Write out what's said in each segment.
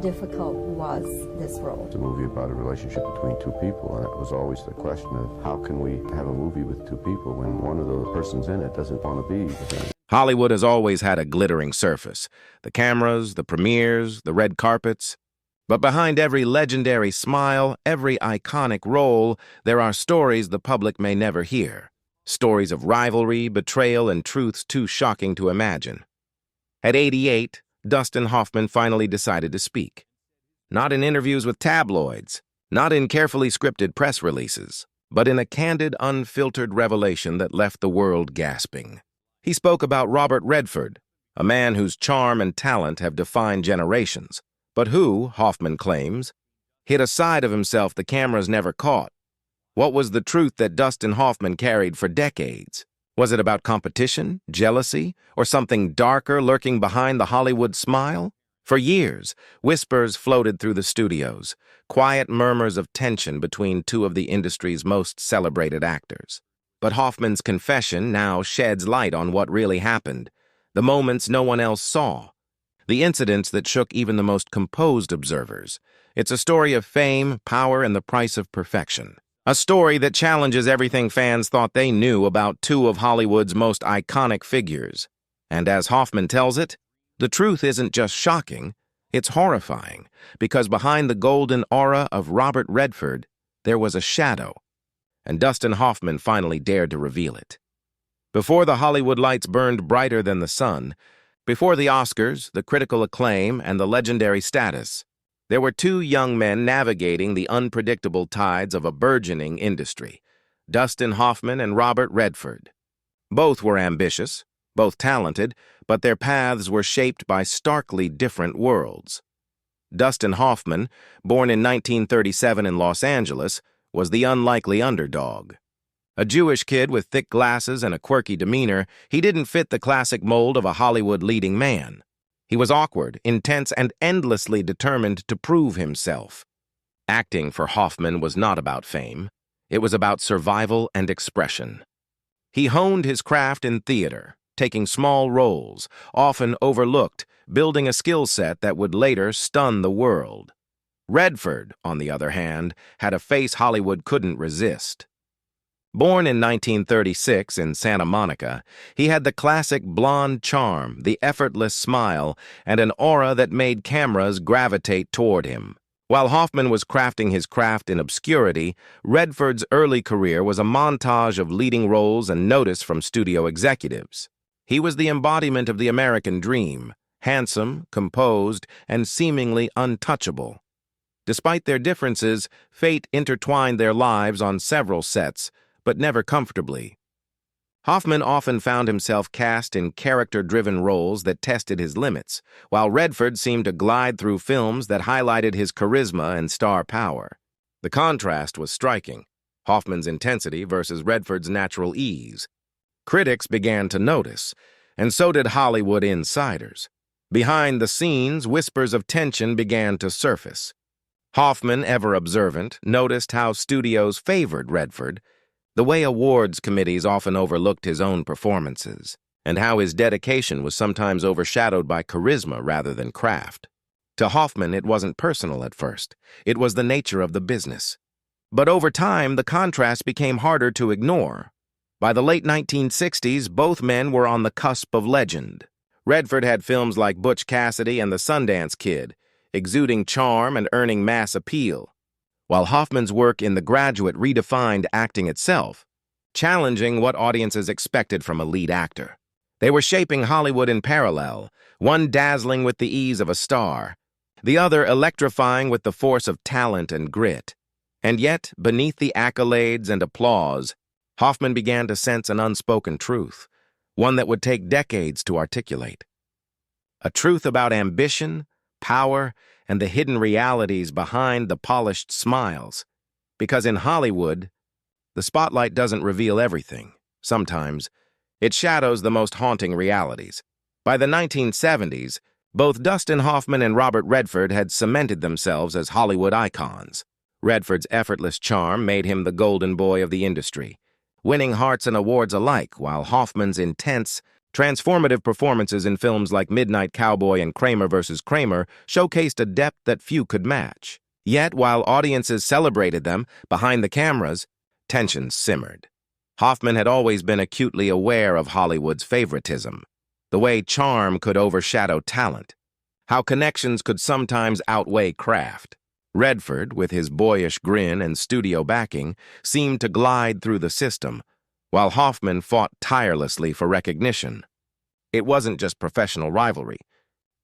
difficult was this role? It's a movie about a relationship between two people, and it was always the question of how can we have a movie with two people when one of the persons in it doesn't want to be with them. Hollywood has always had a glittering surface. The cameras, the premieres, the red carpets. But behind every legendary smile, every iconic role, there are stories the public may never hear. Stories of rivalry, betrayal, and truths too shocking to imagine. At 88, Dustin Hoffman finally decided to speak. Not in interviews with tabloids, not in carefully scripted press releases, but in a candid, unfiltered revelation that left the world gasping. He spoke about Robert Redford, a man whose charm and talent have defined generations, but who, Hoffman claims, hid a side of himself the cameras never caught. What was the truth that Dustin Hoffman carried for decades? Was it about competition, jealousy, or something darker lurking behind the Hollywood smile? For years, whispers floated through the studios, quiet murmurs of tension between two of the industry's most celebrated actors. But Hoffman's confession now sheds light on what really happened, the moments no one else saw, the incidents that shook even the most composed observers. It's a story of fame, power, and the price of perfection. A story that challenges everything fans thought they knew about two of Hollywood's most iconic figures. And as Hoffman tells it, the truth isn't just shocking, it's horrifying, because behind the golden aura of Robert Redford, there was a shadow. And Dustin Hoffman finally dared to reveal it. Before the Hollywood lights burned brighter than the sun, before the Oscars, the critical acclaim, and the legendary status, there were two young men navigating the unpredictable tides of a burgeoning industry, Dustin Hoffman and Robert Redford. Both were ambitious, both talented, but their paths were shaped by starkly different worlds. Dustin Hoffman, born in 1937 in Los Angeles, was the unlikely underdog. A Jewish kid with thick glasses and a quirky demeanor, he didn't fit the classic mold of a Hollywood leading man. He was awkward, intense, and endlessly determined to prove himself. Acting for Hoffman was not about fame. It was about survival and expression. He honed his craft in theater, taking small roles, often overlooked, building a skill set that would later stun the world. Redford, on the other hand, had a face Hollywood couldn't resist. Born in 1936 in Santa Monica, he had the classic blonde charm, the effortless smile, and an aura that made cameras gravitate toward him. While Hoffman was crafting his craft in obscurity, Redford's early career was a montage of leading roles and notice from studio executives. He was the embodiment of the American dream, handsome, composed, and seemingly untouchable. Despite their differences, fate intertwined their lives on several sets, but never comfortably. Hoffman often found himself cast in character-driven roles that tested his limits, while Redford seemed to glide through films that highlighted his charisma and star power. The contrast was striking, Hoffman's intensity versus Redford's natural ease. Critics began to notice, and so did Hollywood insiders. Behind the scenes, whispers of tension began to surface. Hoffman, ever observant, noticed how studios favored Redford, the way awards committees often overlooked his own performances, and how his dedication was sometimes overshadowed by charisma rather than craft. To Hoffman, it wasn't personal at first. It was the nature of the business. But over time, the contrast became harder to ignore. By the late 1960s, both men were on the cusp of legend. Redford had films like Butch Cassidy and The Sundance Kid, exuding charm and earning mass appeal, while Hoffman's work in The Graduate redefined acting itself, challenging what audiences expected from a lead actor. They were shaping Hollywood in parallel, one dazzling with the ease of a star, the other electrifying with the force of talent and grit. And yet, beneath the accolades and applause, Hoffman began to sense an unspoken truth, one that would take decades to articulate. A truth about ambition, power, and the hidden realities behind the polished smiles. Because in Hollywood, the spotlight doesn't reveal everything. Sometimes, it shadows the most haunting realities. By the 1970s, both Dustin Hoffman and Robert Redford had cemented themselves as Hollywood icons. Redford's effortless charm made him the golden boy of the industry, winning hearts and awards alike, while Hoffman's intense, Transformative performances in films like Midnight Cowboy and Kramer vs. Kramer showcased a depth that few could match. Yet, while audiences celebrated them, behind the cameras, tensions simmered. Hoffman had always been acutely aware of Hollywood's favoritism, the way charm could overshadow talent, how connections could sometimes outweigh craft. Redford, with his boyish grin and studio backing, seemed to glide through the system, while Hoffman fought tirelessly for recognition. It wasn't just professional rivalry.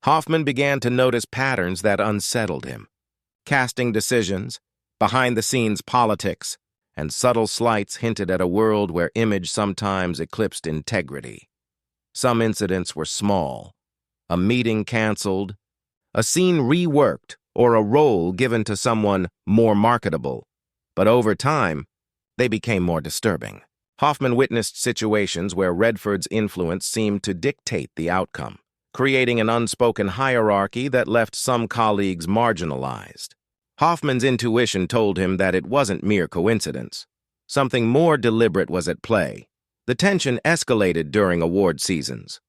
Hoffman began to notice patterns that unsettled him. Casting decisions, behind-the-scenes politics, and subtle slights hinted at a world where image sometimes eclipsed integrity. Some incidents were small. A meeting canceled, a scene reworked, or a role given to someone more marketable. But over time, they became more disturbing. Hoffman witnessed situations where Redford's influence seemed to dictate the outcome, creating an unspoken hierarchy that left some colleagues marginalized. Hoffman's intuition told him that it wasn't mere coincidence. Something more deliberate was at play. The tension escalated during award seasons.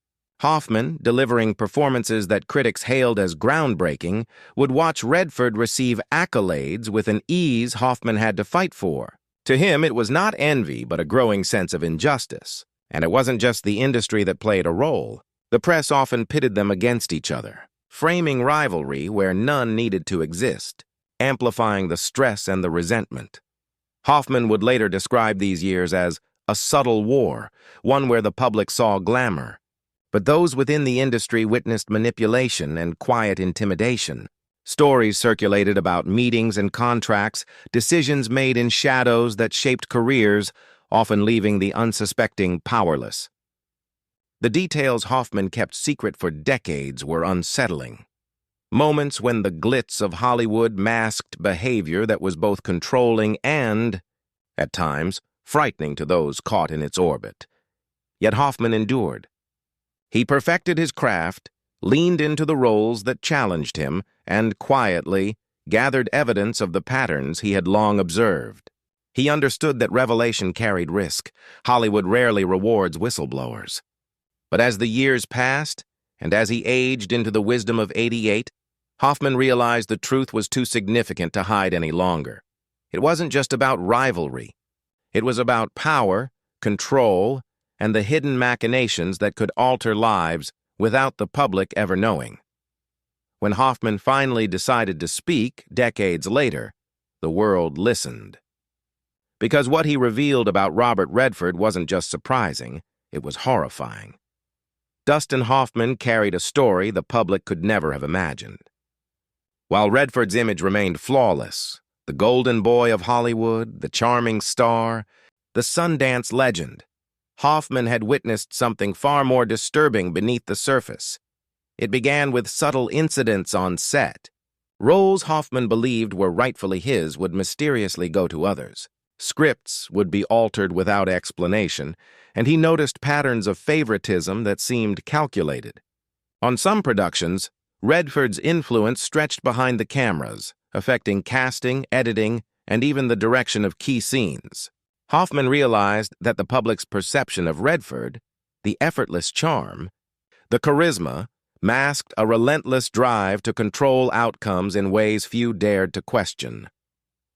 Hoffman, delivering performances that critics hailed as groundbreaking, would watch Redford receive accolades with an ease Hoffman had to fight for. To him, it was not envy, but a growing sense of injustice. And it wasn't just the industry that played a role. The press often pitted them against each other, framing rivalry where none needed to exist, amplifying the stress and the resentment. Hoffman would later describe these years as a subtle war, one where the public saw glamour. But those within the industry witnessed manipulation and quiet intimidation. Stories circulated about meetings and contracts, decisions made in shadows that shaped careers, often leaving the unsuspecting powerless. The details Hoffman kept secret for decades were unsettling. Moments when the glitz of Hollywood masked behavior that was both controlling and, at times, frightening to those caught in its orbit. Yet Hoffman endured. He perfected his craft, leaned into the roles that challenged him, and quietly gathered evidence of the patterns he had long observed. He understood that revelation carried risk. Hollywood rarely rewards whistleblowers. But as the years passed, and as he aged into the wisdom of 88, Hoffman realized the truth was too significant to hide any longer. It wasn't just about rivalry. It was about power, control, and the hidden machinations that could alter lives without the public ever knowing. When Hoffman finally decided to speak, decades later, the world listened. Because what he revealed about Robert Redford wasn't just surprising, it was horrifying. Dustin Hoffman carried a story the public could never have imagined. While Redford's image remained flawless, the golden boy of Hollywood, the charming star, the Sundance legend, Hoffman had witnessed something far more disturbing beneath the surface. It began with subtle incidents on set. Roles Hoffman believed were rightfully his would mysteriously go to others. Scripts would be altered without explanation, and he noticed patterns of favoritism that seemed calculated. On some productions, Redford's influence stretched behind the cameras, affecting casting, editing, and even the direction of key scenes. Hoffman realized that the public's perception of Redford, the effortless charm, the charisma, masked a relentless drive to control outcomes in ways few dared to question.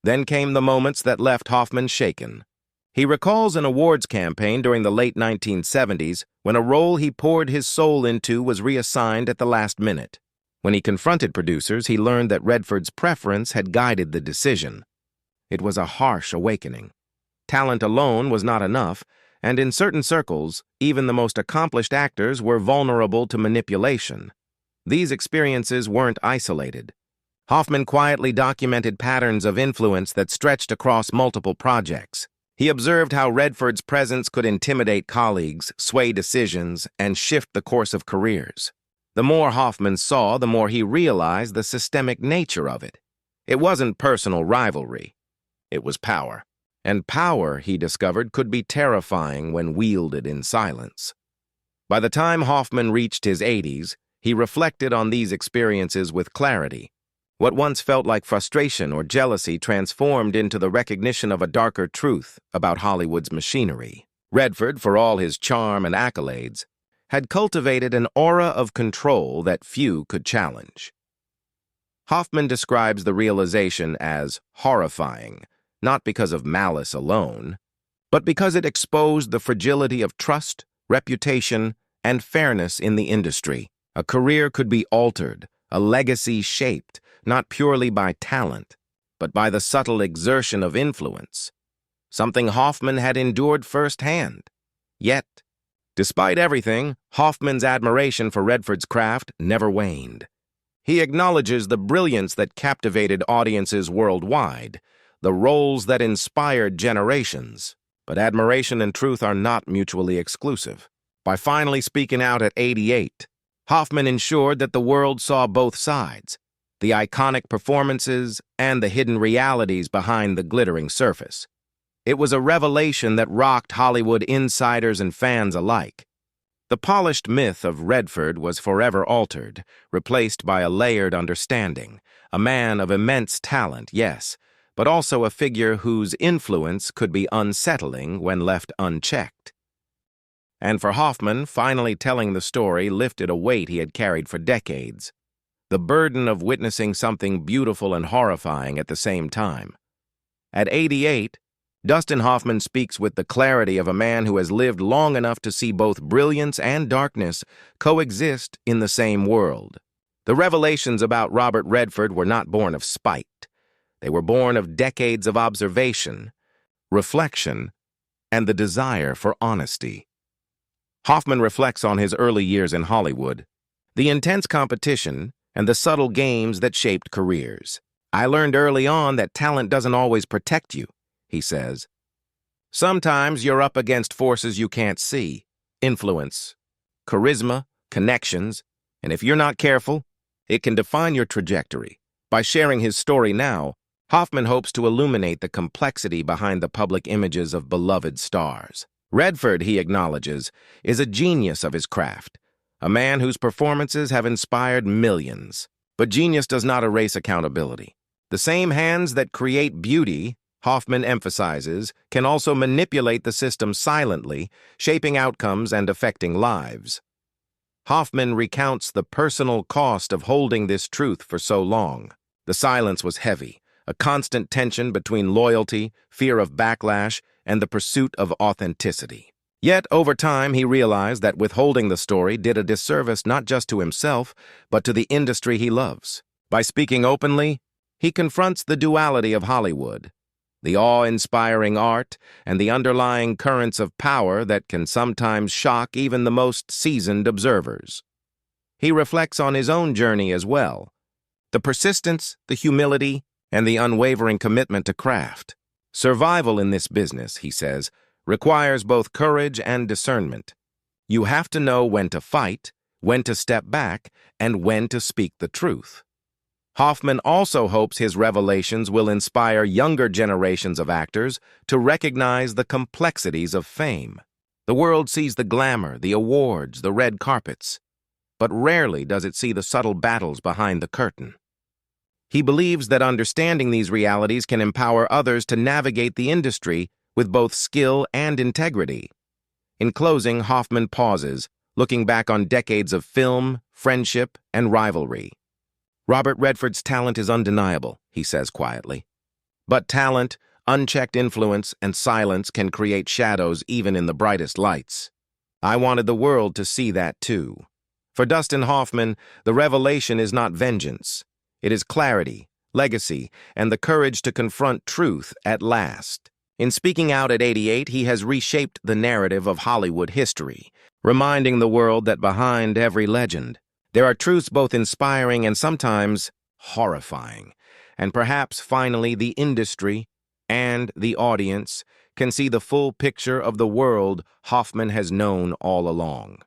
Then came the moments that left Hoffman shaken. He recalls an awards campaign during the late 1970s when a role he poured his soul into was reassigned at the last minute. When he confronted producers, he learned that Redford's preference had guided the decision. It was a harsh awakening. Talent alone was not enough, and in certain circles, even the most accomplished actors were vulnerable to manipulation. These experiences weren't isolated. Hoffman quietly documented patterns of influence that stretched across multiple projects. He observed how Redford's presence could intimidate colleagues, sway decisions, and shift the course of careers. The more Hoffman saw, the more he realized the systemic nature of it. It wasn't personal rivalry. It was power. And power, he discovered, could be terrifying when wielded in silence. By the time Hoffman reached his 80s, he reflected on these experiences with clarity. What once felt like frustration or jealousy transformed into the recognition of a darker truth about Hollywood's machinery. Redford, for all his charm and accolades, had cultivated an aura of control that few could challenge. Hoffman describes the realization as horrifying, not because of malice alone, but because it exposed the fragility of trust, reputation, and fairness in the industry. A career could be altered, a legacy shaped, not purely by talent, but by the subtle exertion of influence, something Hoffman had endured firsthand. Yet, despite everything, Hoffman's admiration for Redford's craft never waned. He acknowledges the brilliance that captivated audiences worldwide, the roles that inspired generations. But admiration and truth are not mutually exclusive. By finally speaking out at 88, Hoffman ensured that the world saw both sides, the iconic performances and the hidden realities behind the glittering surface. It was a revelation that rocked Hollywood insiders and fans alike. The polished myth of Redford was forever altered, replaced by a layered understanding, a man of immense talent, yes, but also a figure whose influence could be unsettling when left unchecked. And for Hoffman, finally telling the story lifted a weight he had carried for decades, the burden of witnessing something beautiful and horrifying at the same time. At 88, Dustin Hoffman speaks with the clarity of a man who has lived long enough to see both brilliance and darkness coexist in the same world. The revelations about Robert Redford were not born of spite. They were born of decades of observation, reflection, and the desire for honesty. Hoffman reflects on his early years in Hollywood, the intense competition, and the subtle games that shaped careers. "I learned early on that talent doesn't always protect you," he says. "Sometimes you're up against forces you can't see, influence, charisma, connections, and if you're not careful, it can define your trajectory." By sharing his story now, Hoffman hopes to illuminate the complexity behind the public images of beloved stars. Redford, he acknowledges, is a genius of his craft, a man whose performances have inspired millions. But genius does not erase accountability. The same hands that create beauty, Hoffman emphasizes, can also manipulate the system silently, shaping outcomes and affecting lives. Hoffman recounts the personal cost of holding this truth for so long. The silence was heavy, a constant tension between loyalty, fear of backlash, and the pursuit of authenticity. Yet, over time, he realized that withholding the story did a disservice not just to himself, but to the industry he loves. By speaking openly, he confronts the duality of Hollywood, the awe-inspiring art, and the underlying currents of power that can sometimes shock even the most seasoned observers. He reflects on his own journey as well, the persistence, the humility, and the unwavering commitment to craft. Survival in this business, he says, requires both courage and discernment. You have to know when to fight, when to step back, and when to speak the truth. Hoffman also hopes his revelations will inspire younger generations of actors to recognize the complexities of fame. The world sees the glamour, the awards, the red carpets, but rarely does it see the subtle battles behind the curtain. He believes that understanding these realities can empower others to navigate the industry with both skill and integrity. In closing, Hoffman pauses, looking back on decades of film, friendship, and rivalry. Robert Redford's talent is undeniable, he says quietly. But talent, unchecked influence, and silence can create shadows even in the brightest lights. I wanted the world to see that too. For Dustin Hoffman, the revelation is not vengeance. It is clarity, legacy, and the courage to confront truth at last. In speaking out at 88, he has reshaped the narrative of Hollywood history, reminding the world that behind every legend, there are truths both inspiring and sometimes horrifying. And perhaps finally the industry and the audience can see the full picture of the world Hoffman has known all along.